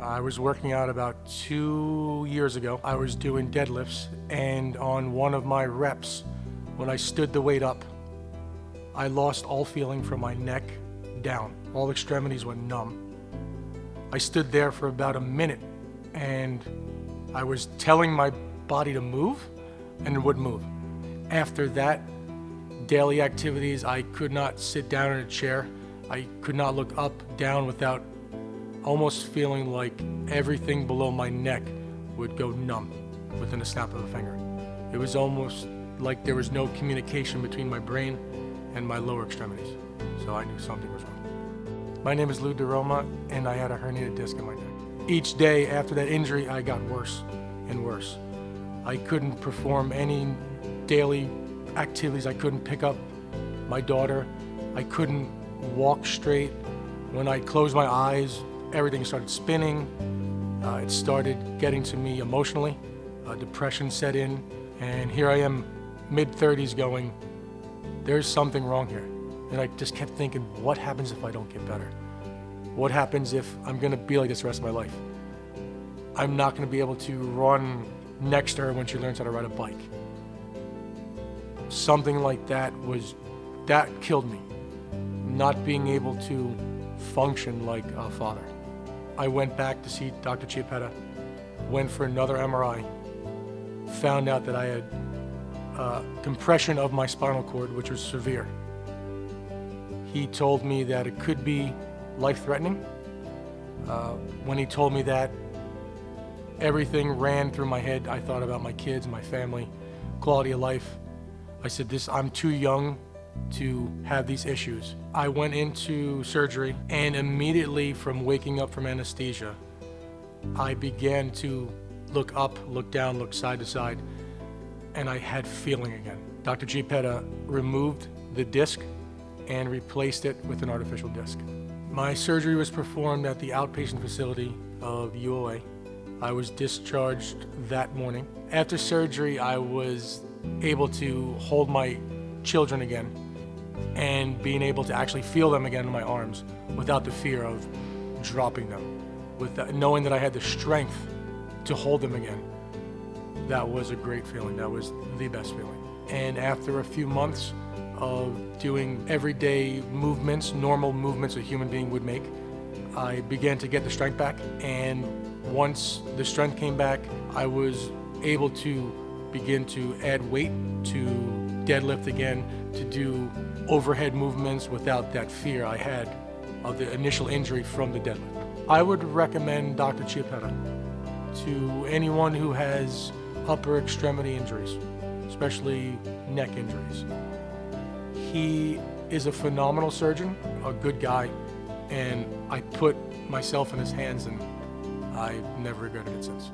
I was working out about 2 years ago. I was doing deadlifts, and on one of my reps, when I stood the weight up, I lost all feeling from my neck down. All extremities went numb. I stood there for about a minute, and I was telling my body to move, and it wouldn't move. After that, daily activities, I could not sit down in a chair. I could not look up, down without almost feeling like everything below my neck would go numb within a snap of a finger. It was almost like there was no communication between my brain and my lower extremities. So I knew something was wrong. My name is DeRoma, and I had a herniated disc in my neck. Each day after that injury, I got worse and worse. I couldn't perform any daily activities. I couldn't pick up my daughter. I couldn't walk straight. When I closed my eyes, everything started spinning. It started getting to me emotionally. Depression set in, and here I am, mid-30s, going, there's something wrong here. And I just kept thinking, what happens if I don't get better? What happens if I'm gonna be like this the rest of my life? I'm not gonna be able to run next to her when she learns how to ride a bike. Something like that killed me. Not being able to function like a father. I went back to see Dr. Chiappetta, went for another MRI, found out that I had compression of my spinal cord, which was severe. He told me that it could be life-threatening. When he told me that, everything ran through my head. I thought about my kids, my family, quality of life. I said, I'm too young to have these issues. I went into surgery, and immediately from waking up from anesthesia, I began to look up, look down, look side to side, and I had feeling again. Dr. Chiappetta removed the disc and replaced it with an artificial disc. My surgery was performed at the outpatient facility of UOA. I was discharged that morning. After surgery, I was able to hold my children again and being able to actually feel them again in my arms without the fear of dropping them, knowing that I had the strength to hold them again. That was a great feeling. That was the best feeling. And after a few months of doing everyday movements, normal movements a human being would make, I began to get the strength back. And once the strength came back, I was able to begin to add weight, to deadlift again, to do overhead movements without that fear I had of the initial injury from the deadlift. I would recommend Dr. Chiappetta to anyone who has upper extremity injuries, especially neck injuries. He is a phenomenal surgeon, a good guy, and I put myself in his hands, and I've never regretted it since.